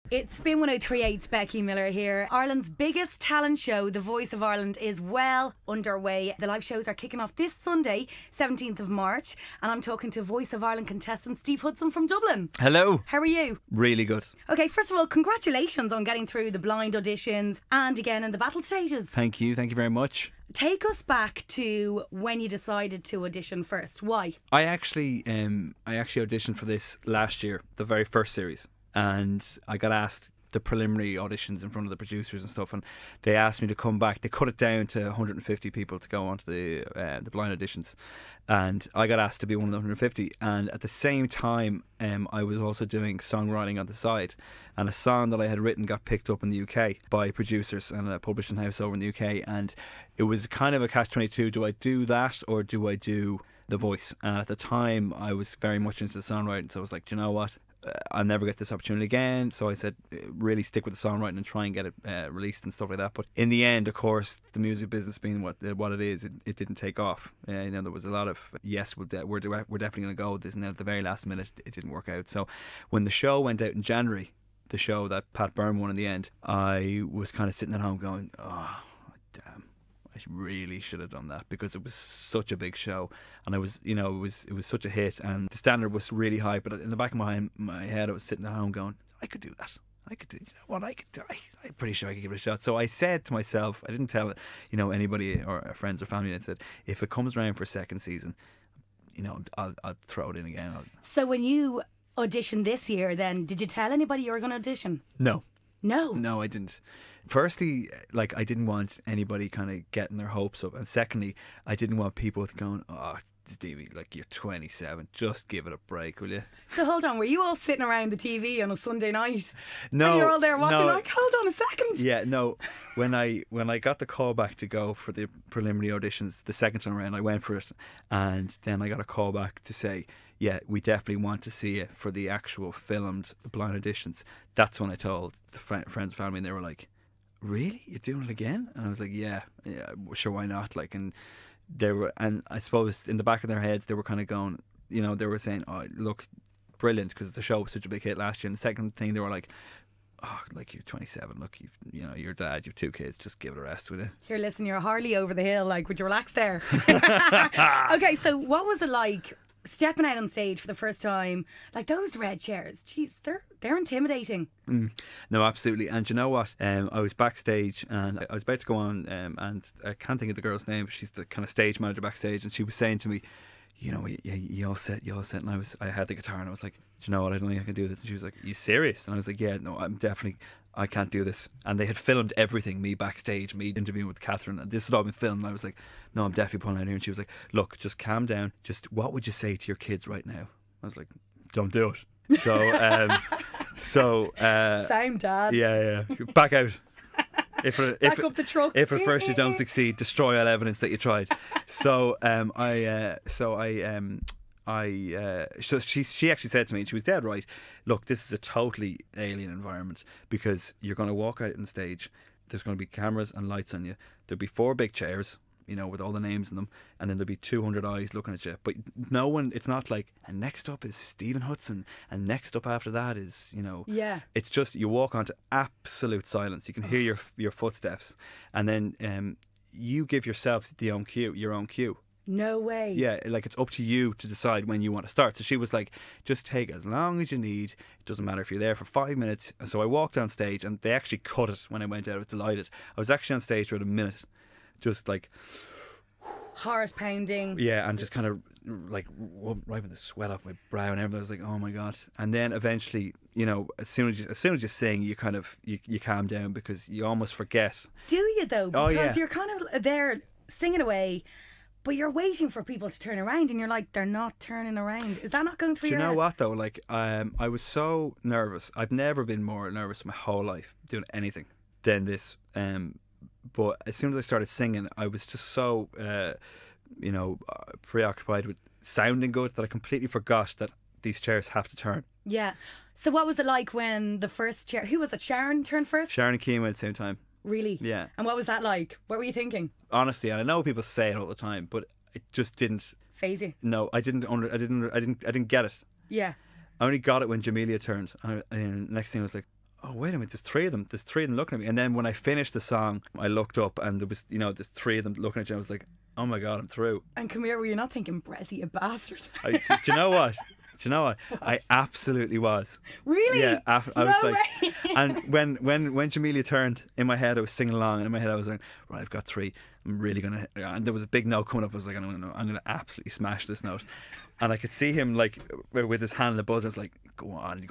It's Spin 1038's Becki Miller here. Ireland's biggest talent show, The Voice of Ireland, is well underway. The live shows are kicking off this Sunday, 17th of March, and I'm talking to Voice of Ireland contestant Steve Hudson from Dublin. Hello. How are you? Really good. Okay, first of all, congratulations on getting through the blind auditions and again in the battle stages. Thank you very much. Take us back to when you decided to audition first. Why? I actually auditioned for this last year, the very first series. And I got asked the preliminary auditions in front of the producers and stuff, and they asked me to come back. They cut it down to 150 people to go onto the blind auditions, and I got asked to be one of the 150. And at the same time, I was also doing songwriting on the side, and a song that I had written got picked up in the UK by producers and a publishing house over in the UK, and it was kind of a catch-22. Do I do that or do I do The Voice? And at the time, I was very much into the songwriting, so I was like, do you know what? I'll never get this opportunity again. So I said, really stick with the songwriting and try and get it released and stuff like that. But in the end, of course, the music business being what it is, it didn't take off. There was a lot of, yes, we're definitely going to go with this. And then at the very last minute, it didn't work out. So when the show went out in January, the show that Pat Byrne won in the end, I was kind of sitting at home going, oh, damn. I really should have done that, because it was such a big show, and it was such a hit, and the standard was really high. But in the back of my head, I was sitting at home going, I could do that. I could do, you know what? I could do. I'm pretty sure I could give it a shot. So I said to myself, I didn't tell anybody or friends or family. I said, if it comes around for a second season, I'll throw it in again. So when you auditioned this year, then did you tell anybody you were going to audition? No, I didn't. Firstly, I didn't want anybody kind of getting their hopes up, and secondly, I didn't want people going, "Oh, Stevie, you're 27, just give it a break, will you?" So hold on, were you all sitting around the TV on a Sunday night? No, and you're all there watching. No. Hold on a second. Yeah, no. When I got the call back to go for the preliminary auditions the second time around, I went for it, and then I got a call back to say, yeah, we definitely want to see you for the actual filmed blind auditions. That's when I told the friends and family, and they were like, really? You're doing it again? And I was like, yeah, sure, why not? And they were, and I suppose in the back of their heads, they were kind of going, they were saying, oh, look, brilliant, because the show was such a big hit last year. And the second thing, they were like, oh, you're 27, look, you're your dad, you've 2 kids, just give it a rest, will you? Here, listen, you're hardly over the hill, would you relax there? Okay, so what was it like stepping out on stage for the first time? Those red chairs, jeez, they're intimidating. No, absolutely. And you know what? I was backstage, and I was about to go on, and I can't think of the girl's name. She's the kind of stage manager backstage, and she was saying to me, you all set. And I had the guitar, and I was like, do you know what? I don't think I can do this. And she was like, are you serious? And I was like, yeah, no, I can't do this. And they had filmed everything, me backstage, me interviewing with Catherine, and this had all been filmed. And I was like, no, I'm definitely pulling out here. And she was like, look, just calm down. Just what would you say to your kids right now? I was like, don't do it. So, same dad. Yeah, back out. Back up the truck. If at first you don't succeed, destroy all evidence that you tried. So she actually said to me, and she was dead right, look, this is a totally alien environment, because you're going to walk out on stage, there's going to be cameras and lights on you, there'll be 4 big chairs, with all the names in them, and then there'll be 200 eyes looking at you, but no one, it's not like, and next up is Stephen Hudson, and next up after that is, yeah, it's just, you walk onto absolute silence. You can hear your footsteps, and then you give yourself your own cue. No way. Yeah, it's up to you to decide when you want to start. So she was like, just take as long as you need. It doesn't matter if you're there for 5 minutes. And so I walked on stage, and they actually cut it when I went out. I was delighted. I was actually on stage for a minute, just heart pounding. Yeah, and just kind of wiping the sweat off my brow and everything. I was like, oh my God. And then eventually, as soon as you sing, you kind of you calm down, because you almost forget. Do you though? Because yeah. You're kind of there singing away, but you're waiting for people to turn around, and you're like, they're not turning around. Is that not going through your head? Do you know what though? I was so nervous. I've never been more nervous my whole life doing anything than this. But as soon as I started singing, I was just so, preoccupied with sounding good that I completely forgot that these chairs have to turn. Yeah. So what was it like when the first chair, who was it, Sharon turned first? Sharon and Keema at the same time. Really? Yeah. And what was that like? What were you thinking? Honestly, and I know people say it all the time, but it just didn't phase you. No, I didn't get it. Yeah. I only got it when Jamelia turned, and next thing I was like, oh, wait a minute, there's three of them. There's three of them looking at me. And then when I finished the song, I looked up and there was, there's three of them looking at you. I was like, oh my God, I'm through. And come here, were you not thinking, Brezzy, a bastard? Do you know what? Do you know what? I absolutely was. Really? Yeah. I was No like, way. and when Jamelia turned, in my head I was singing along, and in my head I was like, right, I've got three. I'm really gonna. And there was a big note coming up. I was like, I'm gonna absolutely smash this note. And I could see him like with his hand on the buzzer. I was like, go on.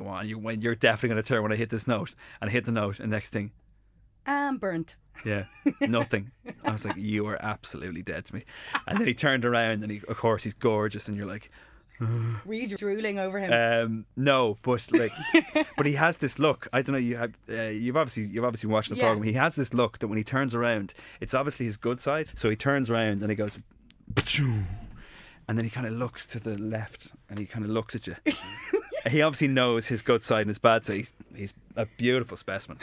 You're definitely gonna turn when I hit this note. And I hit the note, and next thing, I'm burnt. yeah, nothing. I was like, you are absolutely dead to me. And then he turned around, and of course he's gorgeous, and you're like, were you drooling over him? No, but like, but he has this look. I don't know. You've obviously watched the program. He has this look that when he turns around, it's obviously his good side. So he turns around and he goes, and then he kind of looks to the left and he kind of looks at you. He obviously knows his good side and his bad side. He's a beautiful specimen.